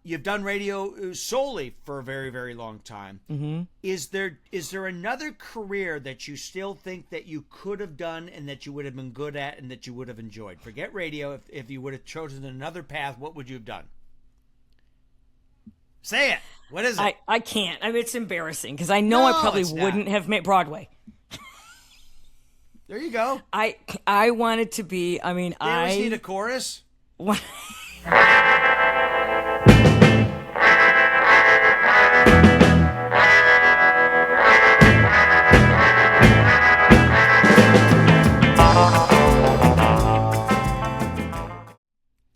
You've done radio solely for a very, very long time. Mm-hmm. Is there another career that you still think that you could have done and that you would have been good at and that you would have enjoyed? Forget radio. If you would have chosen another path, what would you have done? Say it. What is it? I can't. I mean, it's embarrassing because I know I probably wouldn't have made Broadway. There you go. I wanted to be. I mean, I always need a chorus.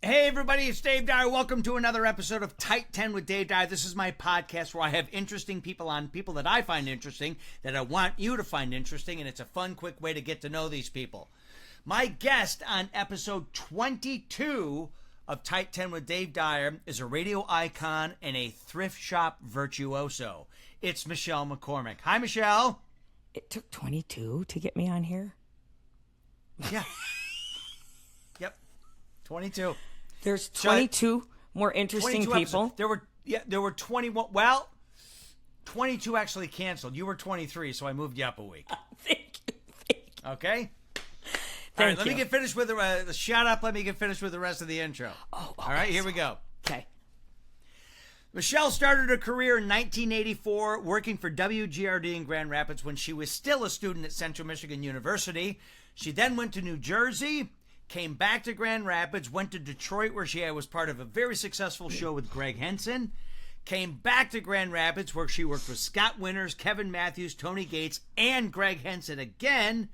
Hey everybody, it's Dave Dyer. Welcome to another episode of Tight 10 with Dave Dyer. This is my podcast where I have interesting people on, people that I find interesting, that I want you to find interesting, and it's a fun, quick way to get to know these people. My guest on episode 22 of Tight 10 with Dave Dyer is a radio icon and a thrift shop virtuoso. It's Michelle McKormick. Hi, Michelle. It took 22 to get me on here? Yeah. Yep. 22. There's 22 more interesting 22 people. Episodes. There were 21. Well, 22 actually canceled. You were 23, so I moved you up a week. Thank you. Okay? All right, let me get finished with the shut up. Let me get finished with the rest of the intro. Oh, all right, here we go. Okay. Michelle started her career in 1984 working for WGRD in Grand Rapids when she was still a student at Central Michigan University. She then went to New Jersey, came back to Grand Rapids, went to Detroit where she was part of a very successful show with Gregg Henson, came back to Grand Rapids where she worked with Scott Winters, Kevin Matthews, Tony Gates, and Gregg Henson again.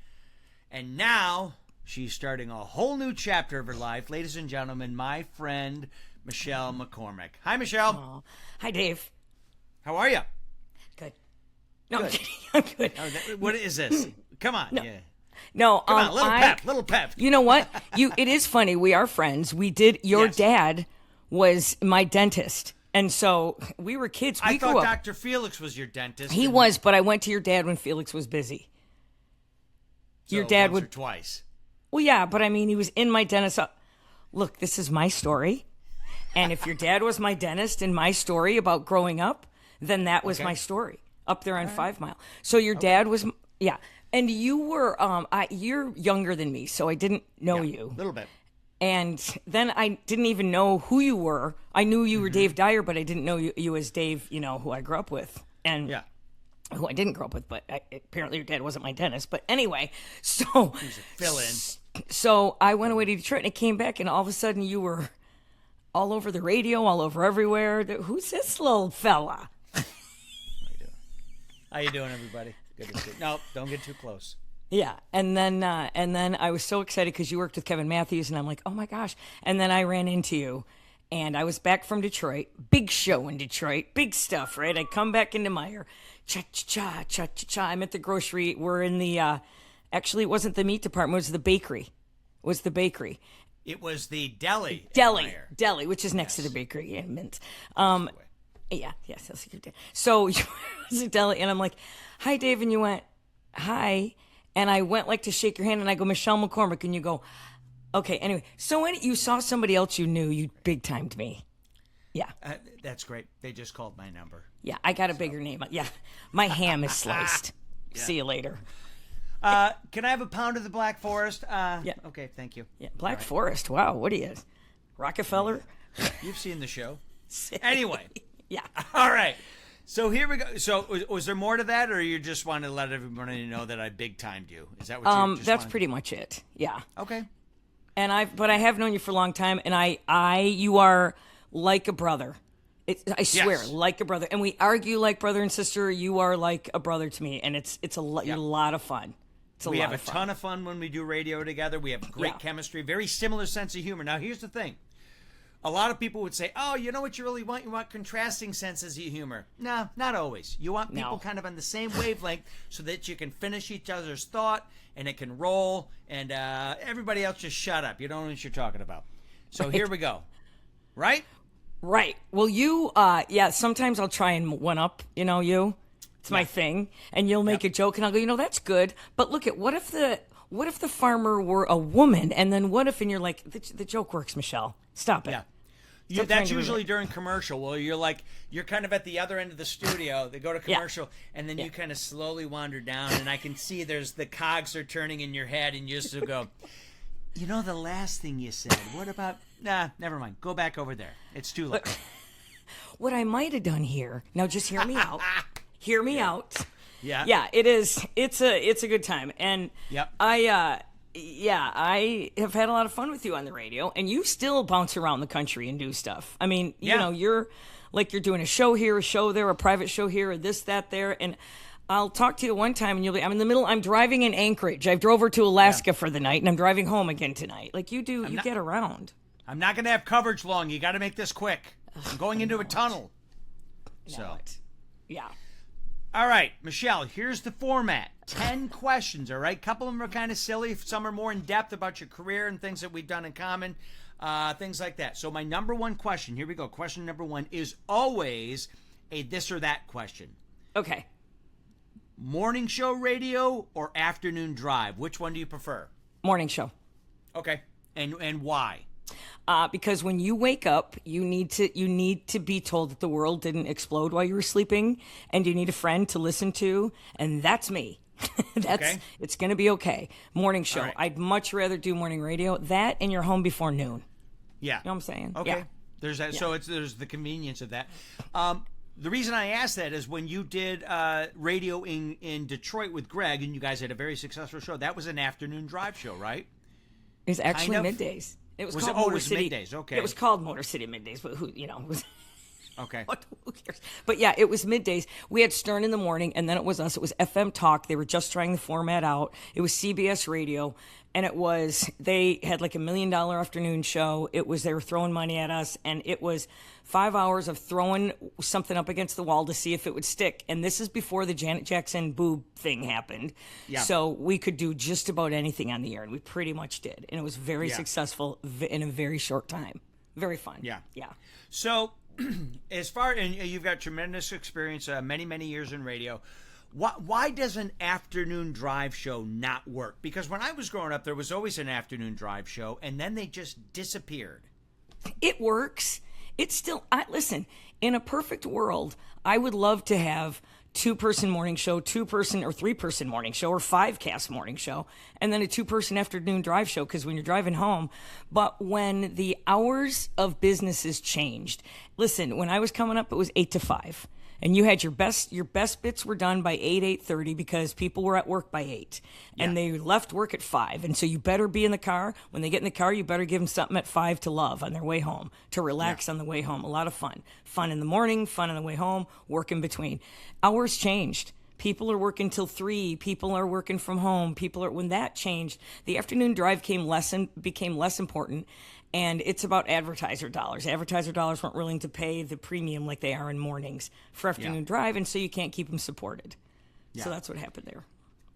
And now she's starting a whole new chapter of her life. Ladies and gentlemen, my friend, Michelle McKormick. Hi, Michelle. Oh. Hi, Dave. How are you? Good. No, Good. I'm good. What is this? Come on. No. Yeah. No, Come on, little pep. You know what? It is funny. We are friends. Your Yes. dad was my dentist. And so we were kids. I thought Dr. Felix was your dentist. He was, but I went to your dad when Felix was busy. So Your dad once would or twice. Well, yeah, but I mean, he was in my dentist. Look, this is my story. And if your dad was my dentist in my story about growing up, then that was my story up there on 5 Mile. So your dad was, yeah. And you were, you're younger than me, so I didn't know you. A little bit. And then I didn't even know who you were. I knew you were Dave Dyer, but I didn't know you as Dave, who I grew up with. And who I didn't grow up with, but apparently your dad wasn't my dentist. But anyway, so He's a fill-in. So I went away to Detroit, and I came back, and all of a sudden you were all over the radio, all over everywhere. Who's this little fella? How you doing, everybody? Good to see you. No, don't get too close. Yeah, and then I was so excited because you worked with Kevin Matthews, and I'm like, oh my gosh. And then I ran into you, and I was back from Detroit. Big show in Detroit, big stuff, right? I come back into Meyer. Cha-cha-cha, cha-cha-cha. I'm at the grocery. We're in the, actually, it wasn't the meat department. It was the bakery. It was the deli. Deli, which is next to the bakery in Mint. Yes. So you was a deli, and I'm like, hi, Dave. And you went, hi. And I went like to shake your hand, and I go, Michelle McKormick. And you go, okay. Anyway, so when you saw somebody else you knew, you big-timed me. Yeah. That's great. They just called my number. Yeah, I got a bigger name. Yeah, my ham is sliced. Yeah. See you later. Can I have a pound of the Black Forest? Yeah. Okay, thank you. Yeah, Black Forest. Wow, what are you, Rockefeller? You've seen the show. Anyway. Yeah. All right. So here we go. So was there more to that, or you just wanted to let everybody know that I big-timed you? Is that what you just That's wanted? pretty much it. Yeah. Okay. And I have known you for a long time, and you are like a brother. I swear, like a brother. And we argue like brother and sister. You are like a brother to me, and it's a lot of fun. We have a ton of fun when we do radio together. We have great chemistry, very similar sense of humor. Now, here's the thing. A lot of people would say, oh, you know what you really want? You want contrasting senses of humor. No, not always. You want people kind of on the same wavelength so that you can finish each other's thought and it can roll, and everybody else just shut up. You don't know what you're talking about. So here we go. Right? Right. Well, you, sometimes I'll try and one-up, you. It's my thing. And you'll make a joke, and I'll go, that's good. But look at, what if the farmer were a woman? And then what if, and you're like, the joke works, Michelle. Stop it. Yeah. That's usually during commercial. Well, you're kind of at the other end of the studio. They go to commercial, and then you kind of slowly wander down, and I can see there's the cogs are turning in your head, and you just go, the last thing you said. What about? Nah, never mind. Go back over there. It's too late. What I might have done here. Now, just hear me out. Hear me out. Yeah. Yeah, it is. It's a good time, and I have had a lot of fun with you on the radio, and you still bounce around the country and do stuff. I mean, you're doing a show here, a show there, a private show here, or this, that, there, and I'll talk to you one time, and I'm in the middle. I'm driving in Anchorage. I drove over to Alaska for the night, and I'm driving home again tonight. Like you do, you get around. I'm not going to have coverage long. You got to make this quick. I'm going into a tunnel. Yeah. All right, Michelle, here's the format. 10 questions, all right? A couple of them are kind of silly. Some are more in-depth about your career and things that we've done in common, things like that. So my number one question, here we go. Question number one is always a this or that question. Okay. Morning show radio or afternoon drive? Which one do you prefer? Morning show. Okay. And why? Because when you wake up, you need to be told that the world didn't explode while you were sleeping, and you need a friend to listen to, and that's me. It's going to be okay. Morning show. Right. I'd much rather do morning radio. That and you're home before noon. Yeah. You know what I'm saying? Okay. Yeah. There's that. Yeah. So there's the convenience of that. The reason I asked that is when you did radio in Detroit with Gregg, and you guys had a very successful show. That was an afternoon drive show, right? It was actually middays. It was called Motor City. Middays, okay. It was called Motor City Middays, but who was okay. Who cares? But yeah, it was middays. We had Stern in the morning, and then it was us. It was FM Talk. They were just trying the format out. It was CBS Radio, and they had like $1 million afternoon show. They were throwing money at us, and it was 5 hours of throwing something up against the wall to see if it would stick. And this is before the Janet Jackson boob thing happened. Yeah. So we could do just about anything on the air, and we pretty much did. And it was very successful in a very short time. Very fun. Yeah. Yeah. So and you've got tremendous experience, many, many years in radio. Why does an afternoon drive show not work? Because when I was growing up, there was always an afternoon drive show, and then they just disappeared. It works. It's still, listen, in a perfect world, I would love to have 2-person morning show, 2-person or 3-person morning show, or 5-cast morning show, and then a 2-person afternoon drive show, because when you're driving home. But when the hours of businesses changed, listen, when I was coming up, it was 8 to 5. And you had your best bits were done by 8:30 because people were at work by 8, and they left work at 5. And so you better be in the car. When they get in the car, you better give them something at 5 to love on their way home, to relax on the way home. A lot of fun in the morning, fun on the way home, work in between. Hours changed. People are working till 3. People are working from home. When that changed, the afternoon drive became less important. And it's about advertiser dollars. Advertiser dollars weren't willing to pay the premium like they are in mornings for afternoon drive, and so you can't keep them supported. Yeah. So that's what happened there.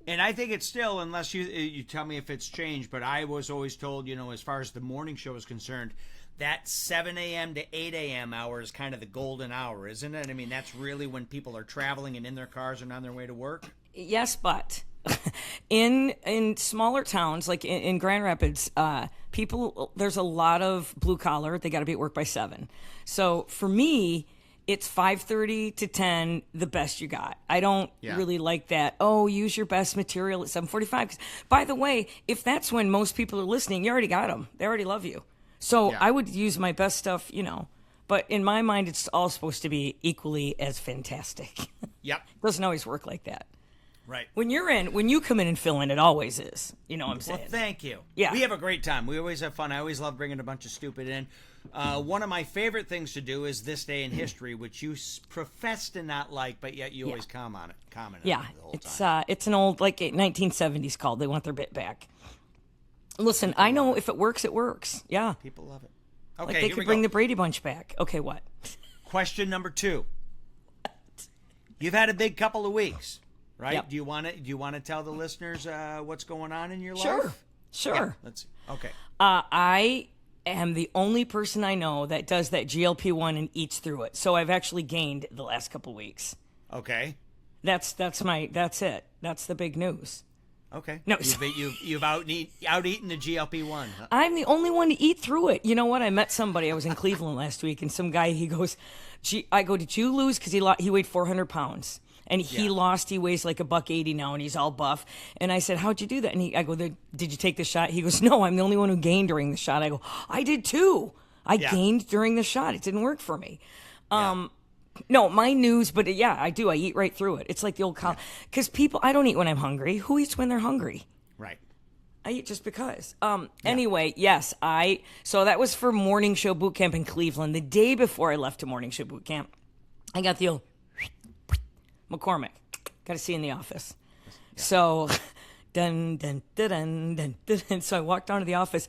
And I think it's still, unless you tell me if it's changed, but I was always told, as far as the morning show is concerned, that 7 a.m. to 8 a.m. hour is kind of the golden hour, isn't it? I mean, that's really when people are traveling and in their cars and on their way to work. Yes, but in smaller towns like in Grand Rapids, there's a lot of blue collar. They got to be at work by 7. So for me, it's 5:30 to 10, the best you got. I don't really like that. Oh, use your best material at 7:45. 'Cause, by the way, if that's when most people are listening, you already got them. They already love you. So I would use my best stuff, But in my mind, it's all supposed to be equally as fantastic. Yep. It doesn't always work like that. Right. When you come in and fill in, it always is. You know what I'm saying? Well, thank you. Yeah. We have a great time. We always have fun. I always love bringing a bunch of stupid in. One of my favorite things to do is This Day in History, which you profess to not like, but yet you always comment on it the whole time. It's an old, 1970s call. They want their bit back. Listen, I know if it works, it works. Yeah. People love it. Okay, they could bring the Brady Bunch back. Okay, what? Question number 2. You've had a big couple of weeks. Right? Yep. Do you want to tell the listeners what's going on in your life? Sure. Yeah, let's see. Okay. I am the only person I know that does that GLP-1 and eats through it. So I've actually gained the last couple weeks. Okay. That's it. That's the big news. Okay. No, You've out-eaten the GLP-1. Huh? I'm the only one to eat through it. You know what? I met somebody. I was in Cleveland last week, and some guy, he goes, I go, did you lose? Because he weighed 400 pounds. And he weighs like $180 now, and he's all buff. And I said, how'd you do that? And I go, did you take the shot? He goes, no, I'm the only one who gained during the shot. I go, I did too. I gained during the shot. It didn't work for me. No, my news, but yeah, I do. I eat right through it. It's like the old college. Because I don't eat when I'm hungry. Who eats when they're hungry? Right. I eat just because. Anyway, yes, so that was for morning show boot camp in Cleveland. The day before I left to morning show boot camp, I got the old McKormick. Got to see in the office. Yeah. So, dun, dun, dun, dun, dun, dun. So I walked down to the office,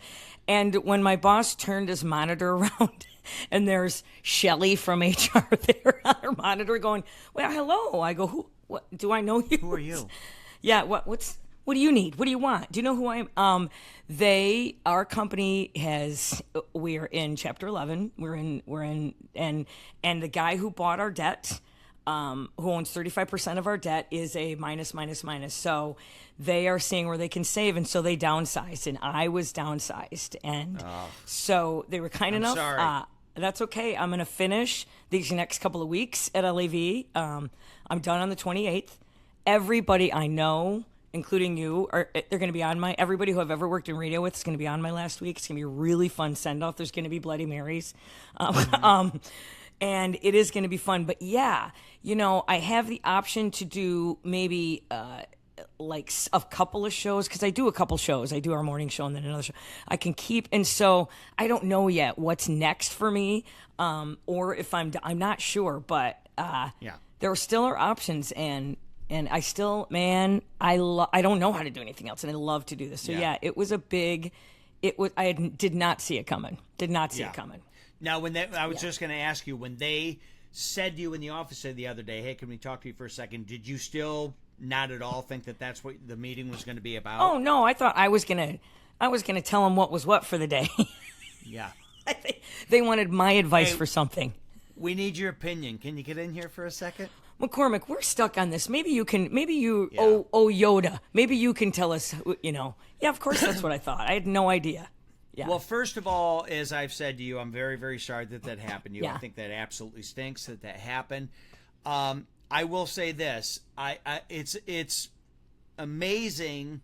and when my boss turned his monitor around, and there's Shelly from HR there on her monitor going, well, hello. I go, who? What? Do I know you? Who are you? Yeah. What do you need? What do you want? Do you know who I am? Our company we're in Chapter 11. We're in, and the guy who bought our debt, who owns 35% of our debt, is a minus. So they are seeing where they can save, and so they downsized, and I was downsized, and so they were kind enough. Sorry. That's okay. I'm going to finish these next couple of weeks at LAV. I'm done on the 28th. Everybody I know, including you, they're going to be on everybody who I've ever worked in radio with is going to be on my last week. It's going to be a really fun send-off. There's going to be Bloody Marys. And it is going to be fun. But yeah, I have the option to do maybe like a couple of shows, because I do a couple shows. I do our morning show and then another show. I can keep, and so I don't know yet what's next for me, or if I'm not sure. But there still are options, and I still, man, I don't know how to do anything else, and I love to do this. So yeah, it was I did not see it coming. Did not see it coming. Now, I was just going to ask you, when they said to you in the office the other day, hey, can we talk to you for a second? Did you still not at all think that that's what the meeting was going to be about? Oh no, I thought I was gonna tell them what was what for the day. Yeah. I think they wanted my advice for something. We need your opinion. Can you get in here for a second? McKormick, we're stuck on this. Maybe Yoda. Maybe you can tell us, Yeah, of course that's what I thought. I had no idea. Yeah. Well, first of all, as I've said to you, I'm very, very sorry that happened to you. Yeah. I think that absolutely stinks that happened. I will say this. It's amazing.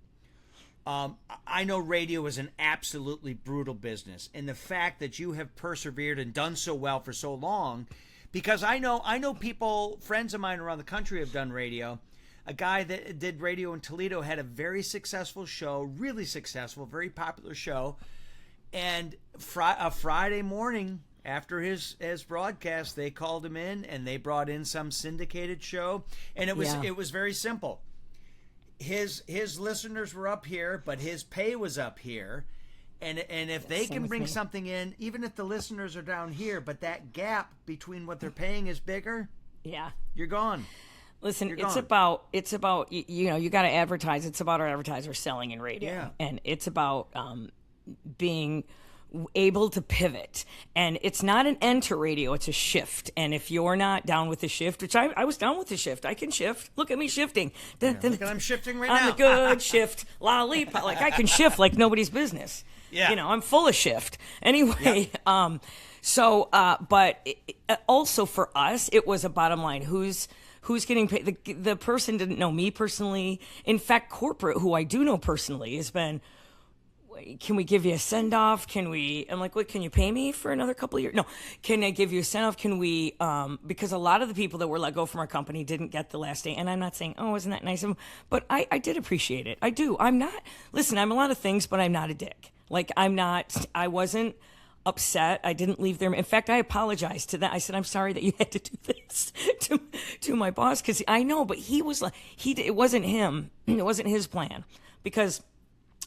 I know radio is an absolutely brutal business, and the fact that you have persevered and done so well for so long, because I know people, friends of mine around the country have done radio. A guy that did radio in Toledo had a very successful show, really successful, very popular show, and a Friday morning after his broadcast, they called him in and they brought in some syndicated show, and it was very simple. His listeners were up here, but his pay was up here, and if they can bring something in, even if the listeners are down here, but that gap between what they're paying is bigger, you're gone. Listen, it's about you got to advertise. It's about our advertisers selling in radio, and it's about being able to pivot, and it's not an end to radio, it's a shift. And if you're not down with the shift, which I was down with the shift, I can shift. Look at me shifting. Look at I'm shifting right now. I'm a good shift lollipop. Like I can shift like nobody's business. I'm full of shift anyway. But also for us, it was a bottom line. Who's getting paid? The person didn't know me personally. In fact, corporate, who I do know personally, has been, can we give you a send-off? I'm like, what, can you pay me for another couple of years? No. Can I give you a send-off? Can we, because a lot of the people that were let go from our company didn't get the last day. And I'm not saying, oh, isn't that nice of them? But I did appreciate it. I do. I'm a lot of things, but I'm not a dick. Like, I wasn't upset. I didn't leave there. In fact, I apologized to that. I said, I'm sorry that you had to do this to my boss. Cause I know, but he was like, it wasn't him. It wasn't his plan, because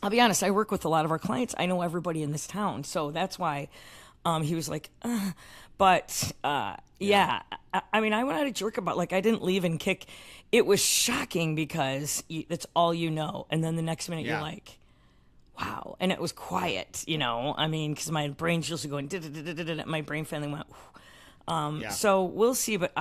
I'll be honest, I work with a lot of our clients. I know everybody in this town. So that's why he was like, I mean, I went out a jerk about, like, I didn't leave and kick. It was shocking because that's all you know. And then the next minute you're like, wow. And it was quiet, I mean, because my brain's usually going, my brain finally went, So we'll see. But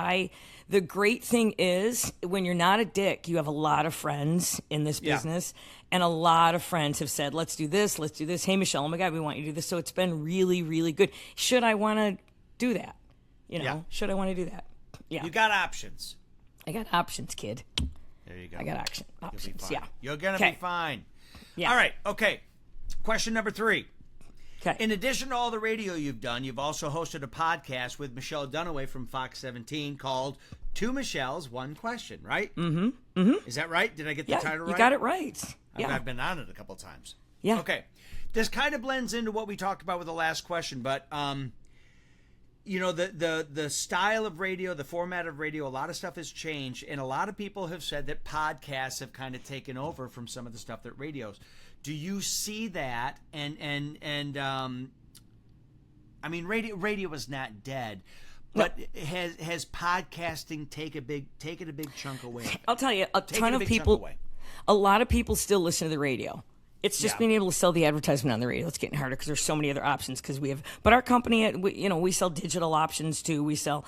the great thing is when you're not a dick, you have a lot of friends in this business. And a lot of friends have said, let's do this. Let's do this. Hey, Michelle, oh my God, we want you to do this. So it's been really, really good. Should I want to do that? Should I want to do that? Yeah. You got options. I got options, kid. There you go. I got options. Yeah. You're going to be fine. Yeah. All right. Okay. Question number 3. Okay. In addition to all the radio you've done, you've also hosted a podcast with Michelle Dunaway from Fox 17 called Two Michelles, One Question, right? Mm-hmm. Mm-hmm. Is that right? Did I get the title right? You got it right. I've been on it a couple times. Yeah. Okay. This kind of blends into what we talked about with the last question, but the style of radio, the format of radio, a lot of stuff has changed, and a lot of people have said that podcasts have kind of taken over from some of the stuff that radios. Do you see that? And I mean, radio is not dead, but has podcasting taken a big chunk away? I'll tell you, a lot of people still listen to the radio. It's just being able to sell the advertisement on the radio. It's getting harder because there's so many other options. But our company, we sell digital options too. We sell,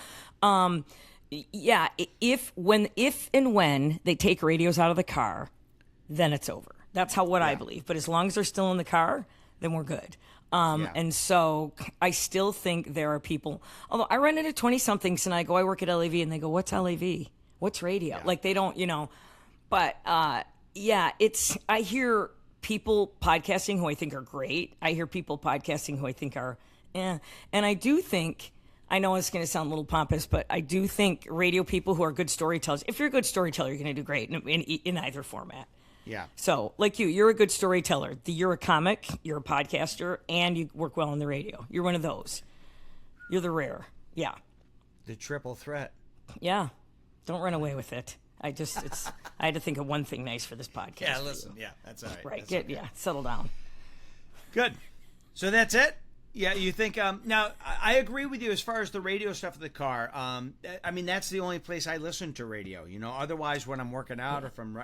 if and when they take radios out of the car, then it's over. That's what I believe. But as long as they're still in the car, then we're good. And so I still think there are people, although I run into 20-somethings and I work at LAV, and they go, what's LAV? What's radio? Like they don't, but I hear people podcasting who I think are great. I hear people podcasting who I think are, And I do think, I know it's going to sound a little pompous, but I do think radio people who are good storytellers, if you're a good storyteller, you're going to do great in either format. Yeah. So, like you're a good storyteller. You're a comic, you're a podcaster, and you work well on the radio. You're one of those. You're the rare. Yeah. The triple threat. Yeah. Don't run away with it. I had to think of one thing nice for this podcast. Yeah, listen. Yeah, that's all right. Right. That's okay. Yeah. Settle down. Good. So that's it? Yeah, you think, now, I agree with you as far as the radio stuff in the car. I mean, that's the only place I listen to radio, Otherwise, when I'm working out or if I'm,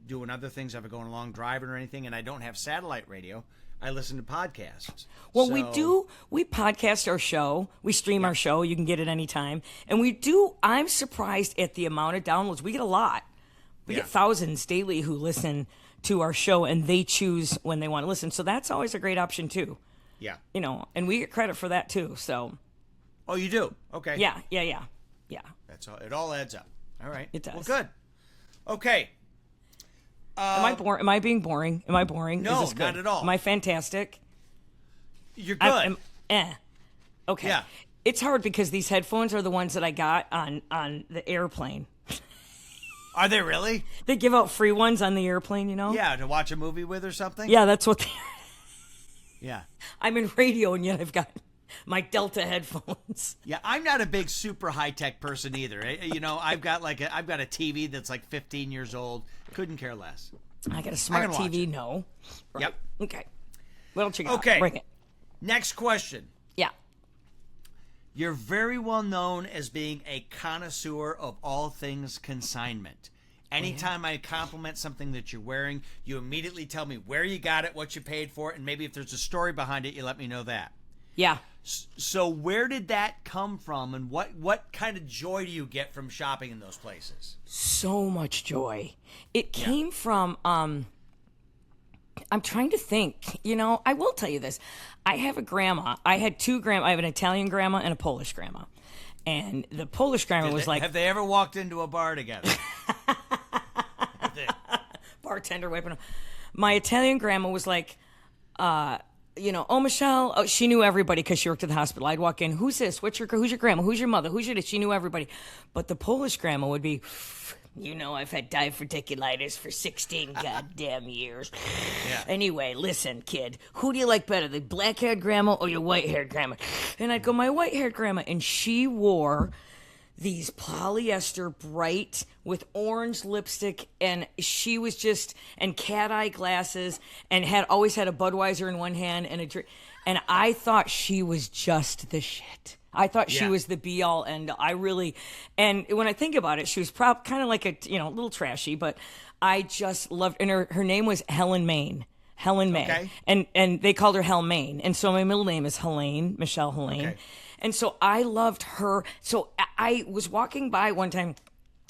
doing other things, if I'm going along driving or anything, and I don't have satellite radio, I listen to podcasts. Well, we podcast our show. We stream our show. You can get it anytime. And I'm surprised at the amount of downloads. We get a lot. We get thousands daily who listen to our show, and they choose when they want to listen. So that's always a great option, too. Yeah. And we get credit for that, too. So. Oh, you do? Okay. Yeah. That's all. It all adds up. All right. It does. Well, good. Okay. Am I being boring? Am I boring? No, Is this good? not at all. Am I fantastic? You're good. Okay. Yeah. It's hard because these headphones are the ones that I got on the airplane. Are they really? They give out free ones on the airplane, Yeah, to watch a movie with or something? Yeah, that's what they are. Yeah. I'm in radio, and yet I've got my Delta headphones. Yeah, I'm not a big super high-tech person either. I've got a TV that's like 15 years old. Couldn't care less. I got a smart TV, no. Right. Yep. Okay. What else you got? Okay. Bring it. Next question. Yeah. You're very well known as being a connoisseur of all things consignment. Anytime I compliment something that you're wearing, you immediately tell me where you got it, what you paid for it, and maybe if there's a story behind it, you let me know that. Yeah. So where did that come from, and what kind of joy do you get from shopping in those places? So much joy. It came from, I'm trying to think. I will tell you this. I have a grandma. I had two grandma. I have an Italian grandma and a Polish grandma. And the Polish grandma was like... Have they ever walked into a bar together? Bartender wiping them. My Italian grandma was like, oh, Michelle. Oh, she knew everybody because she worked at the hospital. I'd walk in, who's this? Who's your grandma? Who's your mother? Who's your this? She knew everybody. But the Polish grandma would be, I've had diverticulitis for 16 goddamn years. Yeah. Anyway, listen, kid, who do you like better, the black-haired grandma or your white-haired grandma? And I'd go, my white-haired grandma. And she wore these polyester bright with orange lipstick, and she was just, and cat eye glasses, and always had a Budweiser in one hand and a drink. And I thought she was just the shit. I thought she was the be all end all. And when I think about it, she was kind of like a little trashy, but I just loved, and her name was Helen May. Helen May. Okay. And they called her Hel Maine. And so my middle name is Michelle Helene. Okay. And so I loved her. So I was walking by one time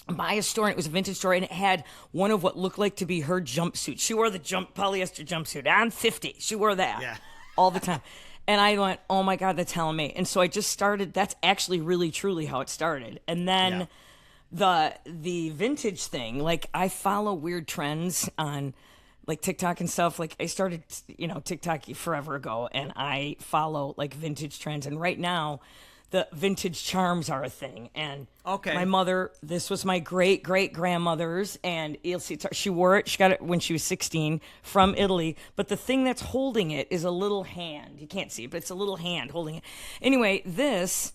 by a store, and it was a vintage store, and it had one of what looked like to be her jumpsuit. She wore the polyester jumpsuit. I'm 50. She wore that all the time. And I went, oh my God, that's telling me. And so I just started. That's actually really, truly how it started. And then the vintage thing, like I follow weird trends on like TikTok and stuff. Like I started, TikTok forever ago, and I follow like vintage trends. And right now, the vintage charms are a thing. And my mother, this was my great grandmother's, and you'll see she wore it. She got it when she was 16 from Italy. But the thing that's holding it is a little hand. You can't see it, but it's a little hand holding it. Anyway, this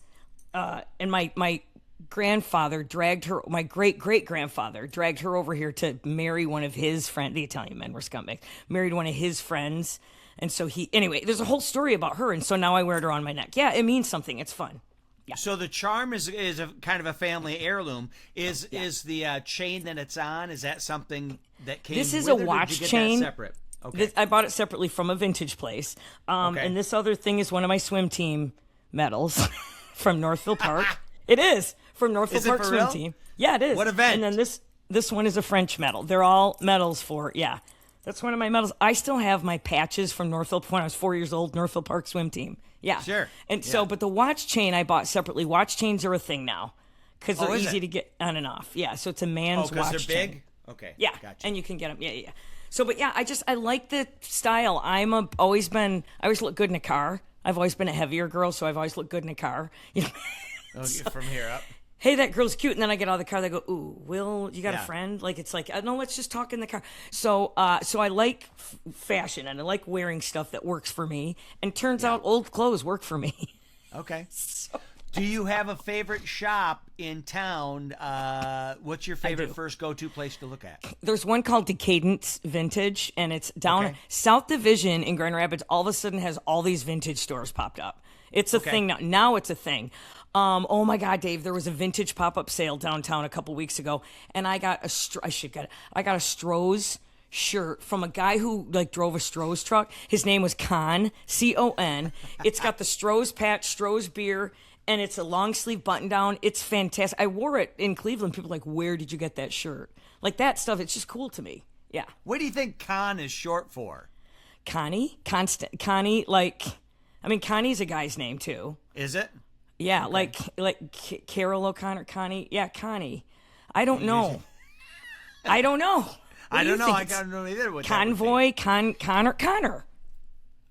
and my grandfather dragged her. My great grandfather dragged her over here to marry one of his friends. The Italian men were scumbags. Married one of his friends. And so there's a whole story about her, and so now I wear it around my neck. Yeah, it means something. It's fun. Yeah. So the charm is a kind of a family heirloom. Is the chain that it's on? Is that something that came? This is with a it, watch or did you get chain. That separate. Okay. I bought it separately from a vintage place. And this other thing is one of my swim team medals from Northville Park. It is from Northville Park swim team. Yeah, it is. What event? And then this one is a French medal. They're all medals for That's one of my medals. I still have my patches from Northville when I was 4 years old, Northville Park swim team. Yeah. Sure. And so, but the watch chain I bought separately. Watch chains are a thing now because they're easy to get on and off. Yeah. So it's a man's watch chain. Because they're big? Okay. Yeah. Gotcha. And you can get them. Yeah. So, but I like the style. I always look good in a car. I've always been a heavier girl, so I've always looked good in a car. From here up. Hey, that girl's cute. And then I get out of the car. They go, ooh, Will, you got a friend? Like, it's like, no, let's just talk in the car. So I like fashion, and I like wearing stuff that works for me. And turns out old clothes work for me. Okay. Do you have a favorite shop in town? What's your favorite first go-to place to look at? There's one called Decadence Vintage, and it's down South Division in Grand Rapids. All of a sudden has all these vintage stores popped up. It's a thing now. Now it's a thing. Oh my God, Dave! There was a vintage pop-up sale downtown a couple weeks ago, and I got a Stroh's shirt from a guy who drove a Stroh's truck. His name was Con, C-O-N. It's got the Stroh's patch, Stroh's beer, and it's a long sleeve button down. It's fantastic. I wore it in Cleveland. People are like, where did you get that shirt? Like that stuff. It's just cool to me. Yeah. What do you think Con is short for? Connie, Connie's a guy's name too. Is it? Yeah, like Carol O'Connor, Connie. Yeah, Connie. I don't know. I don't know. I don't know. I don't know either. Convoy, Connor.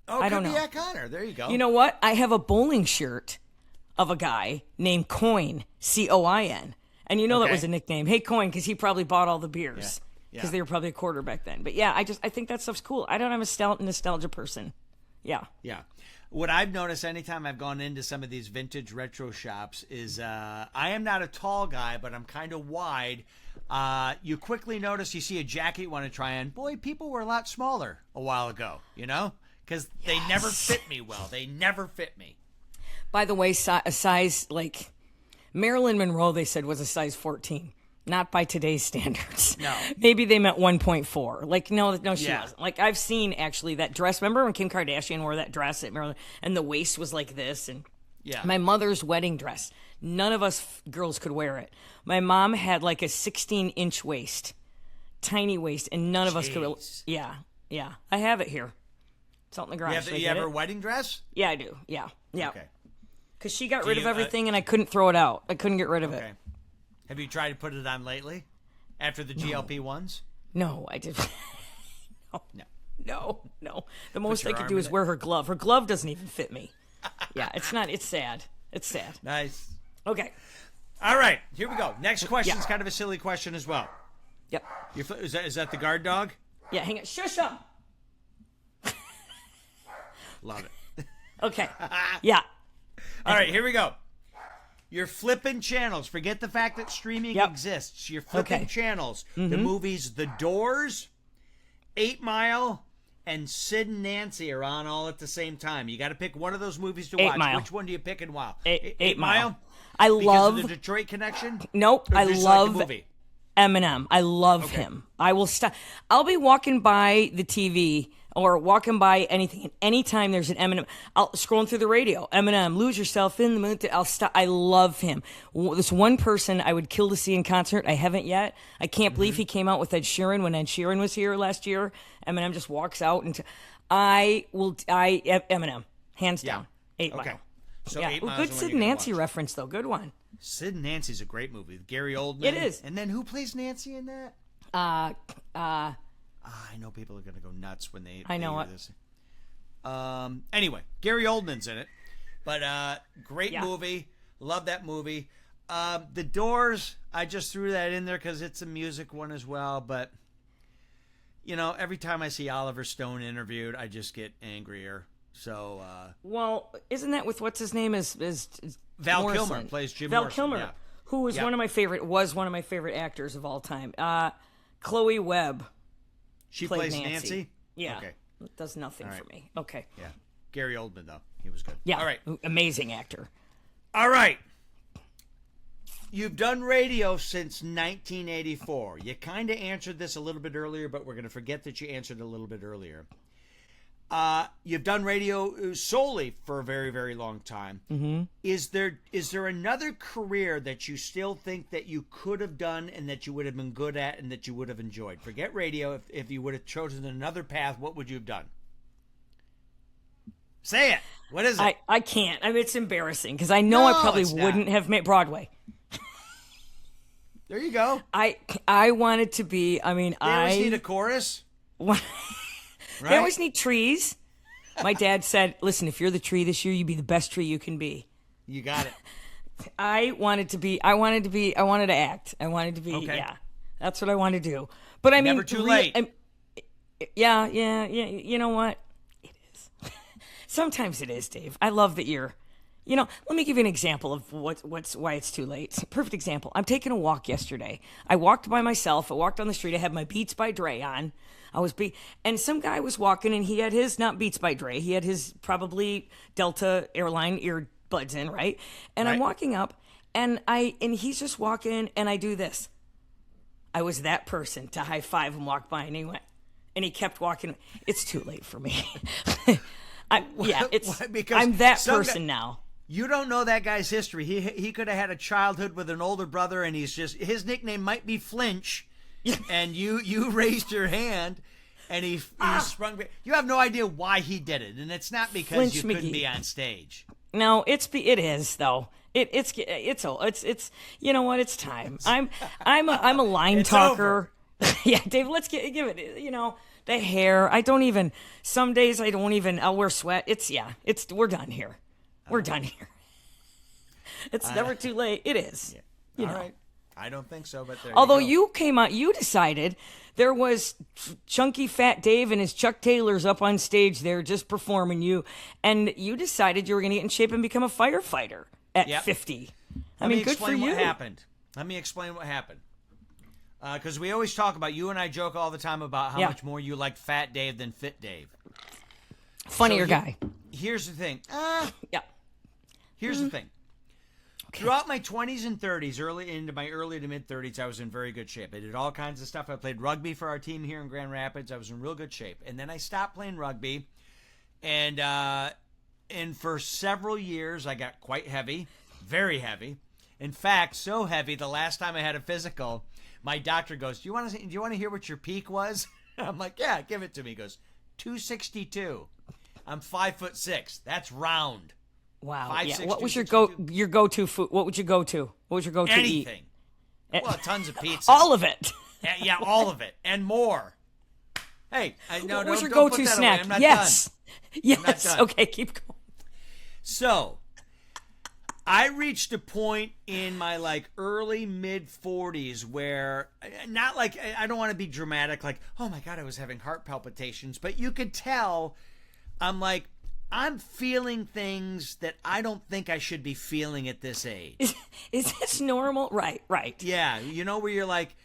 Oh, I don't know. Yeah, Connor. There you go. You know what? I have a bowling shirt of a guy named Coin, C-O-I-N. And that was a nickname. Hey, Coin, because he probably bought all the beers. Because they were probably a quarter back then. But yeah, I think that stuff's cool. I don't have a nostalgia person. Yeah. Yeah. What I've noticed anytime I've gone into some of these vintage retro shops is I am not a tall guy, but I'm kind of wide. You quickly notice you see a jacket you want to try on. Boy, people were a lot smaller a while ago, because they never fit me well. They never fit me. By the way, a size like Marilyn Monroe, they said, was a size 14. Not by today's standards. No. Maybe they meant 1.4. Like, no, she wasn't. Like, I've seen, actually, that dress. Remember when Kim Kardashian wore that dress at Maryland? And the waist was like this. And my mother's wedding dress. None of us girls could wear it. My mom had like a 16-inch waist. Tiny waist. And none of us could. Yeah. I have it here. It's out in the garage. You have her wedding dress? Yeah, I do. Yeah. Okay. Because she got rid of everything and I couldn't throw it out. I couldn't get rid of it. Have you tried to put it on lately? After the GLP-1s? No, I didn't. No. The most I could do is wear her glove. Her glove doesn't even fit me. Yeah, it's not. It's sad. It's sad. Nice. Okay. All right, here we go. Next question is kind of a silly question as well. Yep. Is that the guard dog? Yeah, hang on. Shush up. Love it. Okay. Yeah. All right, here we go. You're flipping channels. Forget the fact that streaming exists. You're flipping channels. Mm-hmm. The movies The Doors, 8 Mile, and Sid and Nancy are on all at the same time. You got to pick one of those movies to watch. 8 Mile. Which one do you pick and why? 8 Mile. Because of the Detroit connection? Nope. I love Eminem. I love him. I will stop. I'll be walking by the TV or walking by anything. And anytime there's an Eminem, I'll scrolling through the radio. Eminem, Lose Yourself in the Moon. I'll stop. I love him. This one person I would kill to see in concert. I haven't yet. I can't believe he came out with Ed Sheeran when Ed Sheeran was here last year. Eminem just walks out and Eminem, hands down. 8 Mile. So yeah. 8 Miles. Good Sid and Nancy reference though. Good one. Sid and Nancy's a great movie. Gary Oldman. It is. And then who plays Nancy in that? I know people are going to go nuts when they know hear it. this. Anyway, Gary Oldman's in it. But great movie. Love that movie. The Doors, I just threw that in there because it's a music one as well. But, you know, every time I see Oliver Stone interviewed, I just get angrier. So, well, isn't that with what's his name is Val Morrison. Kilmer plays Jim Val Morrison. Kilmer, Yeah. who was one of my favorite actors of all time. Chloe Webb. She played plays Nancy? Yeah. Okay. It does nothing for me. Okay. Yeah. Gary Oldman, though. He was good. Yeah. All right. Amazing actor. All right. You've done radio since 1984. You kind of answered this a little bit earlier, but we're going to forget that you answered a little bit earlier. You've done radio solely for a very, very long time. Mm-hmm. Is there another career that you still think that you could have done and that you would have been good at and that you would have enjoyed? Forget radio. If you would have chosen another path, what would you have done? Say it. What is it? I can't. I mean, it's embarrassing because I know I probably wouldn't have made Broadway. There you go. I wanted to be. I mean, they always need a chorus. Right? They always need trees. My dad said, "Listen, if you're the tree this year, you be the best tree you can be." You got it. I wanted to act. I wanted to be. Okay. Yeah, that's what I wanted to do. But I mean, never too late. Yeah. You know what? It is. Sometimes it is, Dave. I love that you're. You know, let me give you an example of why it's too late. Perfect example. I'm taking a walk yesterday. I walked by myself. I walked on the street. I had my Beats by Dre on. And some guy was walking, and he had his, not Beats by Dre, he had his probably Delta airline earbuds in, right? And I'm walking up, and he's just walking, and I do this. I was that person to high five and walk by, and he kept walking. It's too late for me. I'm that person now. You don't know that guy's history. He could have had a childhood with an older brother, and his nickname might be Flinch, and you raised your hand, and he sprung. You have no idea why he did it, and it's not because Flinch you couldn't McGee. be on stage. No, it is though. It's you know what? It's time. I'm a line talker. Yeah, Dave. Let's give it. You know, the hair. I don't even. Some days I don't even. I'll wear sweat. We're done here. We're done here. It's never too late. It is. Yeah. All right. I don't think so, but although you came out, you decided there was chunky fat Dave and his Chuck Taylors up on stage there just performing you, and you decided you were going to get in shape and become a firefighter at 50. I mean, good for you. Let me explain what happened. Because we always talk about, you and I joke all the time about how much more you like Fat Dave than Fit Dave. Funnier guy. Here's the thing. Here's Mm-hmm. the thing. Okay. Throughout my 20s and 30s, early to mid 30s, I was in very good shape. I did all kinds of stuff. I played rugby for our team here in Grand Rapids. I was in real good shape. And then I stopped playing rugby. And for several years, I got quite heavy, very heavy. In fact, so heavy, the last time I had a physical, my doctor goes, do you want to hear what your peak was? I'm like, yeah, give it to me. He goes, 262. I'm 5'6". That's round. Wow. 5'6", What was your go-to food? What would you go to? What was your go-to Anything. eat? Well, tons of pizza. All of it. Yeah, all of it and more. Hey, what was your go-to snack? I'm not yes. done. Yes. Okay, keep going. So, I reached a point in my early mid 40s where, not like, I don't want to be dramatic, like, oh my God, I was having heart palpitations, but you could tell I'm feeling things that I don't think I should be feeling at this age. Is this normal? Right. Yeah, where you're like,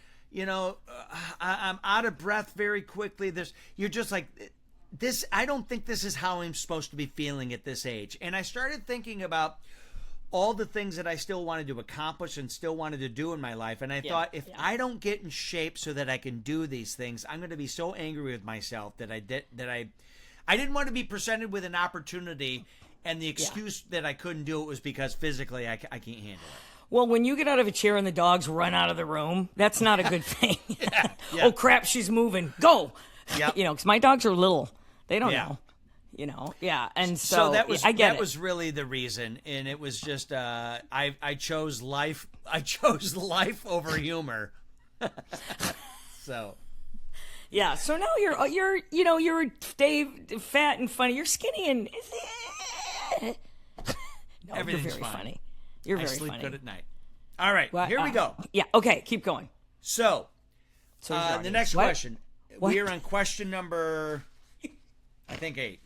I'm out of breath very quickly. You're just like, this, I don't think this is how I'm supposed to be feeling at this age. And I started thinking about all the things that I still wanted to accomplish and still wanted to do in my life. And I thought, if I don't get in shape so that I can do these things, I'm going to be so angry with myself that I didn't want to be presented with an opportunity, and the excuse that I couldn't do it was because physically I can't handle it. Well, when you get out of a chair and the dogs run out of the room, that's not a good thing. Oh, crap, she's moving. Go. Yep. Because my dogs are little. They don't know. And so that was I get it. was really the reason, and it was just I chose life. I chose life over humor. So yeah. So now you're Dave, fat and funny. You're skinny and no, everything's you're very fine. Funny. You're very funny. I sleep funny. good at night. All right, here we go. Yeah. Okay, keep going. So the next question. What? We are on question number, I think 8.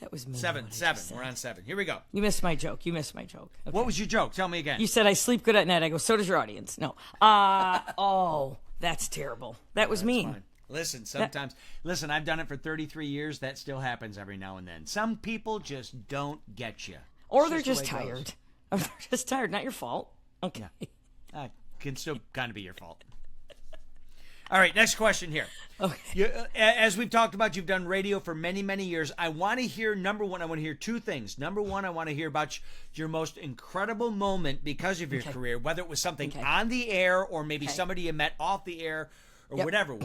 That was me. 7. We're on 7. Here we go. You missed my joke. Okay. What was your joke? Tell me again. You said I sleep good at night. I go, so does your audience. No. Oh, that's terrible. That was mean. Fine. Listen, sometimes, I've done it for 33 years. That still happens every now and then. Some people just don't get you. Or they're just tired. Or they're just tired. Not your fault. Okay. Yeah. Can still kind of be your fault. All right, next question here. Okay. As we've talked about, you've done radio for many, many years. I want to hear, number one, I want to hear 2 things. Number one, I want to hear about your most incredible moment because of your career, whether it was something on the air or maybe somebody you met off the air or whatever.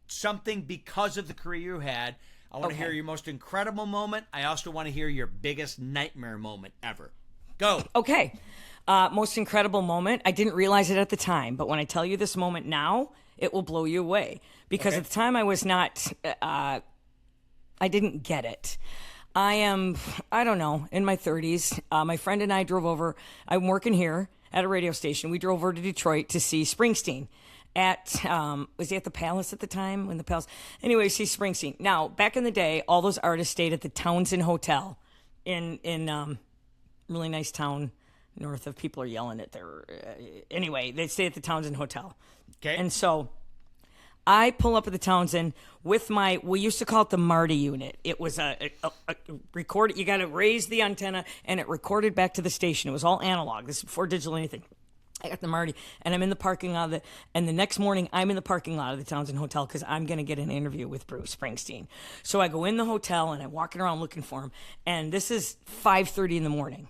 Something because of the career you had. I want to hear your most incredible moment. I also want to hear your biggest nightmare moment ever. Go. Okay. Most incredible moment. I didn't realize it at the time, but when I tell you this moment now, it will blow you away. Because at the time I was not, I didn't get it. I don't know, in my 30s. My friend and I drove over. I'm working here at a radio station. We drove over to Detroit to see Springsteen was he at the Palace at the time? Anyway, see Springsteen. Now, back in the day, all those artists stayed at the Townsend Hotel in really nice town north of, people are yelling at their, anyway, they stay at the Townsend Hotel. Okay. And so I pull up at the Townsend with we used to call it the Marty unit. It was a record. You got to raise the antenna and it recorded back to the station. It was all analog. This is before digital anything. I got the Marty and I'm in the parking lot and the next morning I'm in the parking lot of the Townsend Hotel because I'm going to get an interview with Bruce Springsteen. So I go in the hotel and I'm walking around looking for him. And this is 5:30 in the morning.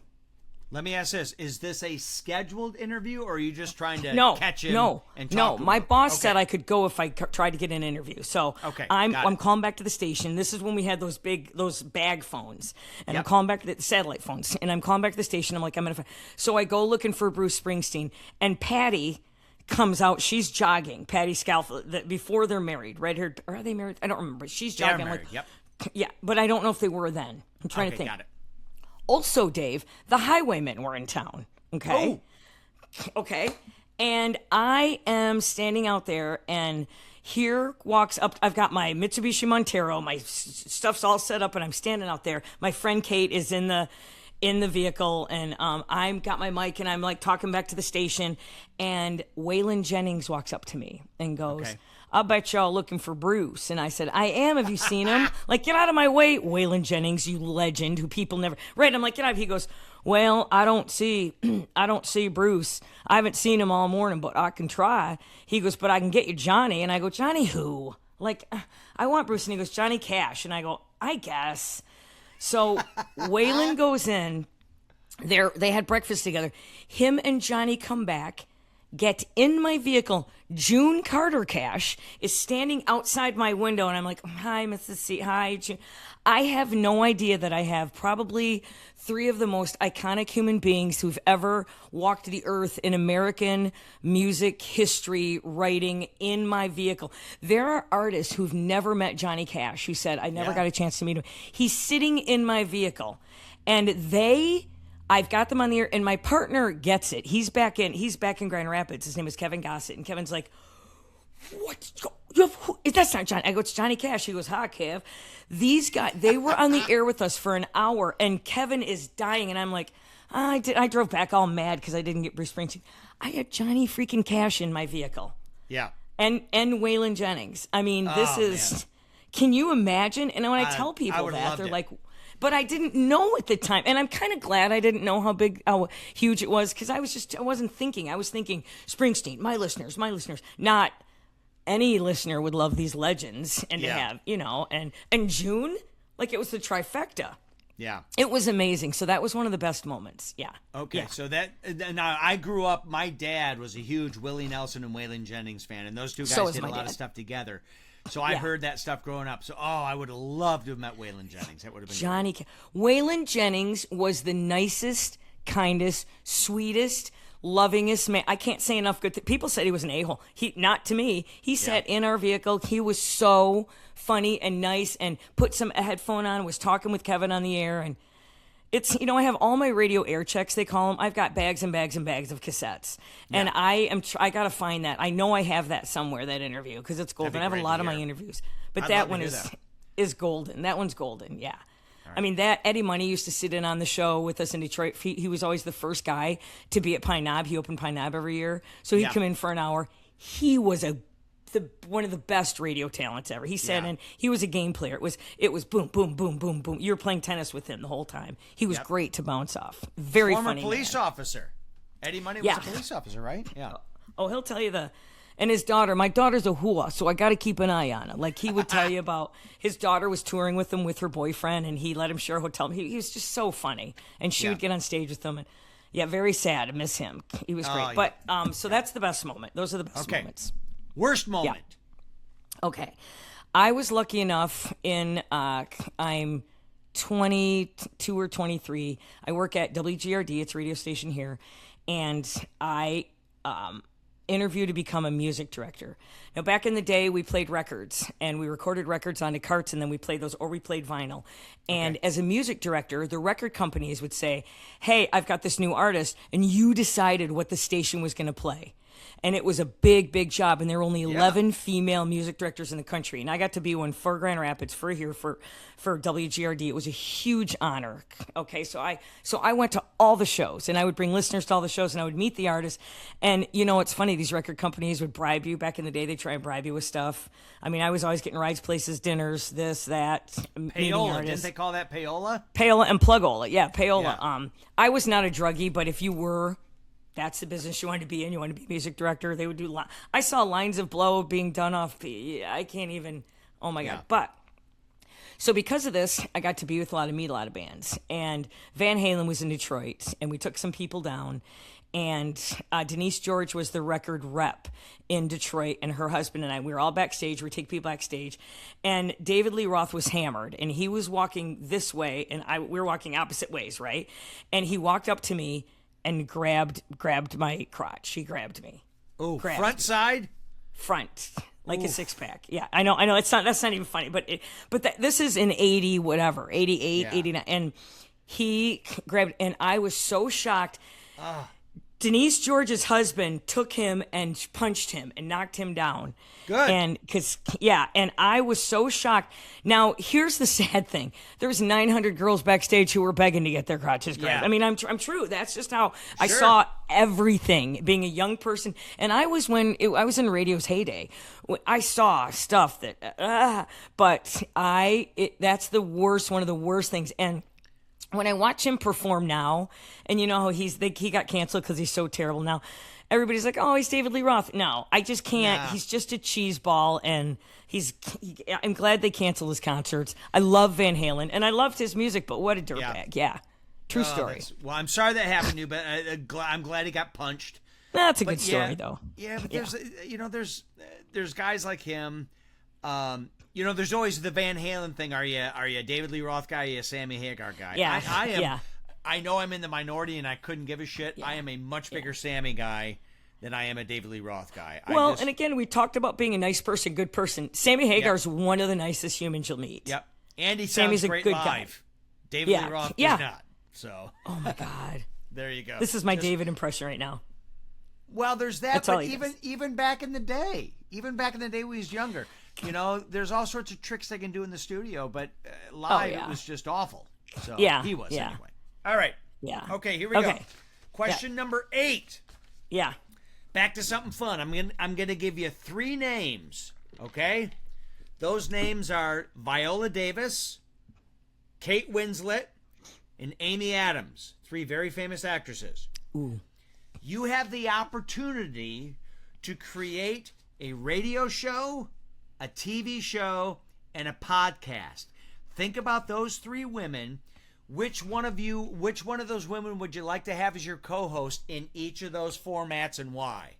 Let me ask this. Is this a scheduled interview or are you just trying to catch him and talk to him? My boss said I could go if I tried to get an interview. So I'm calling back to the station. This is when we had those bag phones. And I'm calling back to the satellite phones. And I'm calling back to the station. I'm like, I'm going to... So I go looking for Bruce Springsteen. And Patty comes out. She's jogging. Patty Scalf, before they're married. Red-haired... Or are they married? I don't remember. She's jogging. They're married, Yeah, but I don't know if they were then. I'm trying to think. Got it. Also, Dave, the Highwaymen were in town, okay? Oh. Okay. And I am standing out there, and here walks up, I've got my Mitsubishi Montero, my stuff's all set up, and I'm standing out there. My friend Kate is in the vehicle, and I've got my mic, and I'm, like, talking back to the station, and Waylon Jennings walks up to me and goes... I bet y'all looking for Bruce. And I said, I am. Have you seen him? Like, get out of my way, Waylon Jennings, you legend who people never... Right, I'm like, get out. He goes, well, I don't see Bruce. I haven't seen him all morning, but I can try. He goes, but I can get you Johnny. And I go, Johnny who? Like, I want Bruce. And he goes, Johnny Cash. And I go, I guess. So Waylon goes in. They had breakfast together. Him and Johnny come back. Get in my vehicle. June Carter Cash is standing outside my window, and I'm like, hi, Mrs. C. Hi, June. I have no idea that I have probably 3 of the most iconic human beings who've ever walked the earth in American music history writing in my vehicle. There are artists who've never met Johnny Cash who said, I never got a chance to meet him. He's sitting in my vehicle, and I've got them on the air, and my partner gets it. He's back in Grand Rapids. His name is Kevin Gossett, and Kevin's like, "What? That's not Johnny." I go, "It's Johnny Cash." He goes, "Hi, Kev." These guys, they were on the air with us for an hour, and Kevin is dying, and I'm like, I drove back all mad because I didn't get Bruce Springsteen. I had Johnny freaking Cash in my vehicle. Yeah. And Waylon Jennings. I mean, this is. Man. Can you imagine? And when I tell people that, they're like. but I didn't know at the time. And I'm kind of glad I didn't know how huge it was, because I wasn't thinking. I was thinking Springsteen, my listeners, not any listener would love these legends and to have, and June, like it was the trifecta. Yeah. It was amazing. So that was one of the best moments. Yeah. Okay. Yeah. So now I grew up, my dad was a huge Willie Nelson and Waylon Jennings fan, and those two guys did a lot of stuff together. So I heard that stuff growing up. So, I would have loved to have met Waylon Jennings. That would have been Johnny. Waylon Jennings was the nicest, kindest, sweetest, lovingest man. I can't say enough good people said he was an a-hole. Not to me. He sat in our vehicle. He was so funny and nice, and put a headphone on, was talking with Kevin on the air. And it's, I have all my radio air checks, they call them. I've got bags and bags and bags of cassettes. Yeah. And I got to find that. I know I have that somewhere, that interview, because it's golden. I have a lot of my interviews. But that one is golden. That one's golden, yeah. Right. I mean, Eddie Money used to sit in on the show with us in Detroit. He was always the first guy to be at Pine Knob. He opened Pine Knob every year. So he'd come in for an hour. He was one of the best radio talents ever. He sat in. He was a game player. It was boom, boom, boom, boom, boom. You were playing tennis with him the whole time. He was great to bounce off. Very Former funny police officer. Eddie Money was a police officer, right? Yeah. Oh, he'll tell you and his daughter, my daughter's a hua, so I got to keep an eye on her. Like, he would tell you about his daughter was touring with him with her boyfriend, and he let him share a hotel. He was just so funny, and she would get on stage with him. And very sad. I miss him. He was great. But so that's the best moment. Those are the best moments. Worst moment. Yeah. Okay. I was lucky enough I'm 22 or 23. I work at WGRD. It's a radio station here. And I interviewed to become a music director. Now, back in the day, we played records, and we recorded records onto carts, and then we played those, or we played vinyl. And as a music director, the record companies would say, hey, I've got this new artist, and you decided what the station was going to play. And it was a big, big job. And there were only 11 female music directors in the country. And I got to be one for Grand Rapids, for WGRD. It was a huge honor. Okay, so I went to all the shows, and I would bring listeners to all the shows, and I would meet the artists. And, it's funny, these record companies would bribe you. Back in the day, they'd try and bribe you with stuff. I mean, I was always getting rides, places, dinners, this, that. Payola. Didn't they call that payola? Payola and plugola. Yeah, payola. Yeah. I was not a druggie, but if you were, that's the business you wanted to be in. You wanted to be a music director. They would do. I saw lines of blow being done off. I can't even. Oh my God! But so because of this, I got to be with meet a lot of bands. And Van Halen was in Detroit, and we took some people down. And Denise George was the record rep in Detroit, and her husband and I, we were all backstage. We take people backstage, and David Lee Roth was hammered, and he was walking this way, and we were walking opposite ways, right? And he walked up to me and grabbed my crotch. He grabbed me. Oh, front side? Front. Like a six-pack. Yeah, I know. That's not even funny, but this is in 80 whatever, 88, 89, and he grabbed, and I was so shocked. Denise George's husband took him and punched him and knocked him down. Good. And and I was so shocked. Now, here's the sad thing. There was 900 girls backstage who were begging to get their crotches grabbed. Yeah. I mean, I'm true. That's just how I saw everything, being a young person. And I was in radio's heyday. I saw stuff that, but that's the worst, one of the worst things. And when I watch him perform now, and how he got canceled because he's so terrible now, everybody's like, oh, he's David Lee Roth. No, I just can't. Nah. He's just a cheese ball, and I'm glad they canceled his concerts. I love Van Halen, and I loved his music, but what a dirtbag. Yeah. True story. Well, I'm sorry that happened to you, but I'm glad he got punched. That's a good story, though. Yeah, but there's guys like him. There's always the Van Halen thing. Are you a David Lee Roth guy? Are you a Sammy Hagar guy? Yeah, I am. Yeah. I know I'm in the minority, and I couldn't give a shit. Yeah. I am a much bigger Sammy guy than I am a David Lee Roth guy. Well, and again, we talked about being a nice person, good person. Sammy Hagar's one of the nicest humans you'll meet. Yep. And he sounds Sammy's great a good live. guy. David Lee Roth does not. So. Oh my God. There you go. This is my David impression right now. Well, there's that, but even back in the day, when he was younger, there's all sorts of tricks they can do in the studio, but live it was just awful. So he was anyway. All right. Yeah. Okay, here we go. Question number 8. Yeah. Back to something fun. I'm gonna give you 3 names. Okay. Those names are Viola Davis, Kate Winslet, and Amy Adams, 3 very famous actresses. Ooh. You have the opportunity to create a radio show, a TV show, and a podcast. Think about those 3 women. Which one of those women would you like to have as your co-host in each of those formats, and why?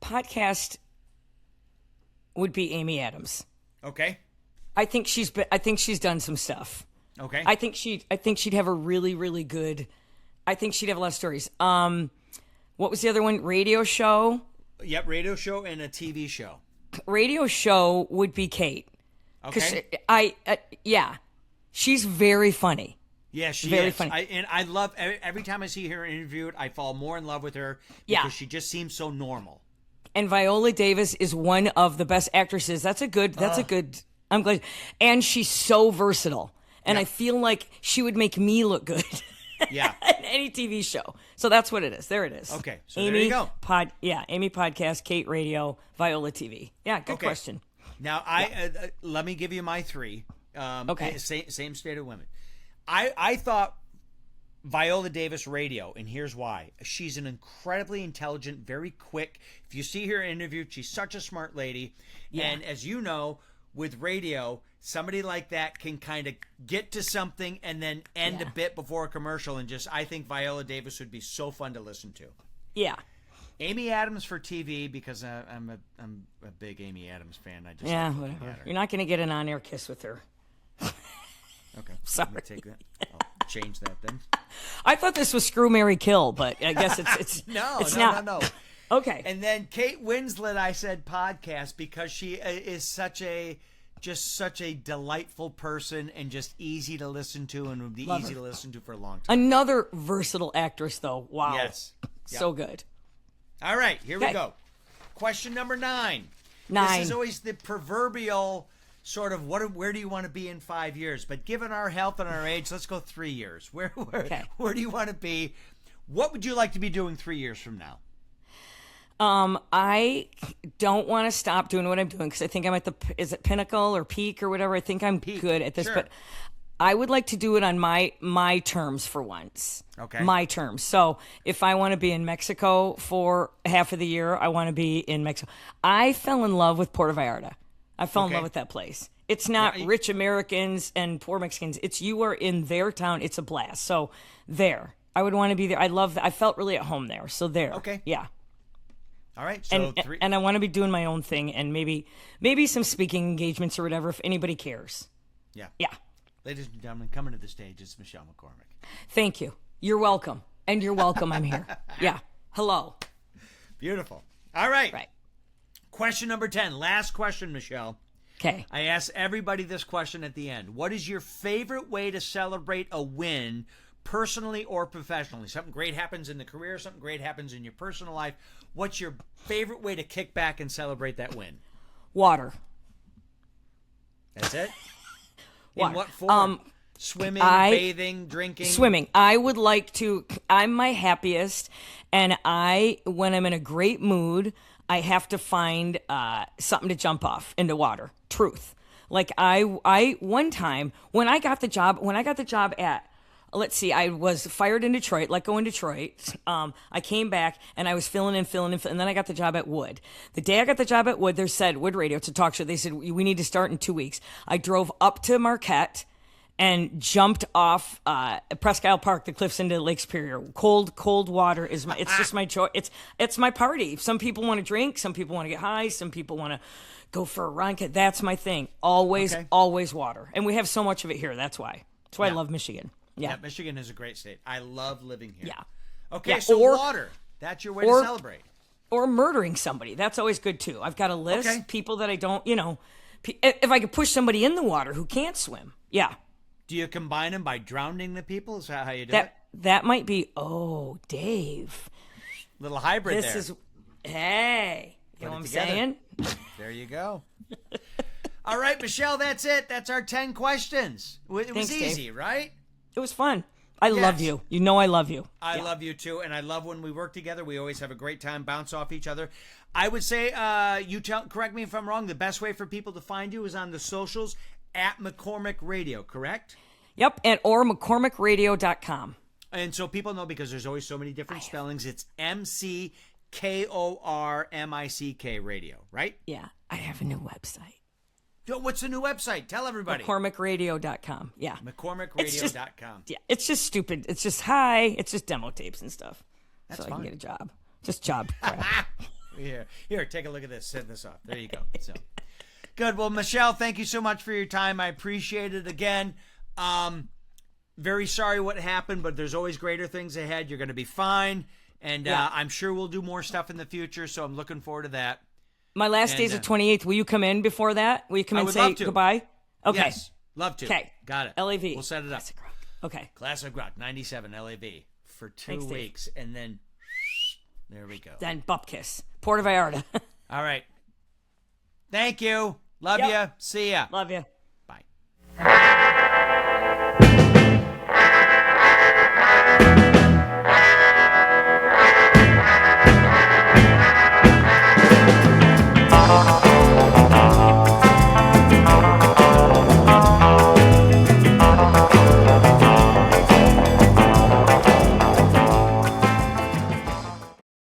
Podcast would be Amy Adams. Okay. I think she's done some stuff. Okay. I think she'd have a really, really good. I think she'd have a lot of stories. What was the other one? Radio show. Yep, radio show and a TV show. Radio show would be Kate. Okay. Yeah, she's very funny. Yeah, she very is. funny. I love every time I see her interviewed, I fall more in love with her because Yeah. she just seems so normal. And Viola Davis is one of the best actresses. That's a good. I'm glad. And she's so versatile. And Yeah. I feel like she would make me look good. Yeah. in any TV show. So that's what it is. There it is. Okay, so Amy, there you go. Amy podcast, Kate radio, Viola TV. Yeah, good Okay. question. Now, let me give you my 3. Okay. Same state of women. I thought Viola Davis radio, and here's why. She's an incredibly intelligent, very quick. If you see her interviewed, she's such a smart lady. Yeah. And as you know, with radio, somebody like that can kind of get to something and then end a bit before a commercial. And I think Viola Davis would be so fun to listen to. Yeah. Amy Adams for TV, because I'm a big Amy Adams fan. I just Yeah, love looking whatever. at her. You're not going to get an on-air kiss with her. Okay. Sorry. I'm gonna take that. I'll change that then. I thought this was Screw, Marry, Kill, but I guess it's No, it's no, not. no. Okay. And then Kate Winslet, I said podcast because she is such a delightful person and just easy to listen to and would be Love easy her. to listen to for a long time. Another versatile actress, though. Wow. Yes. Yep. So good. All right, here we Okay. go. Question number 9. 9. This is always the proverbial sort of where do you want to be in 5 years? But given our health and our age, let's go 3 years. Where do you want to be? What would you like to be doing 3 years from now? I don't want to stop doing what I'm doing because I think I'm at is it pinnacle or peak or whatever. I think I'm good at this, sure. but I would like to do it on my terms for once. Okay. My terms. So if I want to be in Mexico for half of the year, I want to be in Mexico. I fell in love with Puerto Vallarta. I fell in Okay. love with that place. It's not rich Americans and poor Mexicans. It's you are in their town. It's a blast. So there, I would want to be there. I felt really at home there. So there. Okay. Yeah. All right. So And I want to be doing my own thing and maybe some speaking engagements or whatever if anybody cares. Yeah. Yeah. Ladies and gentlemen, coming to the stage is Michelle McKormick. Thank you. You're welcome. And you're welcome. I'm here. Yeah. Hello. Beautiful. All right. Right. Question number 10. Last question, Michelle. Okay. I ask everybody this question at the end. What is your favorite way to celebrate a win, personally or professionally? Something great happens in the career, something great happens in your personal life. What's your favorite way to kick back and celebrate that win? Water. That's it? Water. In what form? Swimming, bathing, drinking? Swimming. I would like to. I'm my happiest, and when I'm in a great mood, I have to find something to jump off into water. Truth. Like I one time when I got the job at, let's see, I was fired in Detroit, let go in Detroit. I came back and I was filling in, and then I got the job at Wood. The day I got the job at Wood, they said, Wood Radio, it's a talk show. They said, we need to start in 2 weeks. I drove up to Marquette and jumped off Presque Isle Park, the cliffs into Lake Superior. Cold water is it's just my joy. It's my party. Some people want to drink, some people want to get high, some people want to go for a run. That's my thing. Always water. And we have so much of it here. That's why. I love Michigan. Yeah, Michigan is a great state. I love living here. Yeah. Okay, Yeah, so or- water. That's your way to celebrate. Or murdering somebody. That's always good too. I've got a list, people that I don't, if I could push somebody in the water who can't swim. Yeah. Do you combine them by drowning the people? Is that how you do it? That might be, Dave. Little hybrid This there. is, hey, you know what I'm saying? There you go. All right, Michelle, that's it. That's our 10 questions. It was Thanks, easy, Dave. right? It was fun. I love you. You know I love you. I love you too, and I love when we work together. We always have a great time, bounce off each other. I would say, correct me if I'm wrong, the best way for people to find you is on the socials at McKormick Radio, correct? Yep, or McKormickRadio.com. And so people know, because there's always so many different spellings, it's McKormick Radio, right? Yeah, I have a new website. Yo, what's the new website? Tell everybody. McKormickRadio.com. Yeah. McKormickRadio.com. Yeah, it's just stupid. It's just it's just demo tapes and stuff. That's so fine. I can get a job. Just job crap. Here, take a look at this. Send this off. There you go. So good. Well, Michelle, thank you so much for your time. I appreciate it again. Very sorry what happened, but there's always greater things ahead. You're going to be fine. And I'm sure we'll do more stuff in the future, so I'm looking forward to that. My last day's the 28th. Will you come in before that? Will you come in and say goodbye? Okay. Yes, love to. Okay. Got it. LAV. We'll set it up. Classic Rock. Okay. Classic Rock, 97 LAV for 2 weeks. Dave. And then there we go. Then Bupkiss. Puerto Vallarta. All right. Thank you. Love you. See ya. Love you.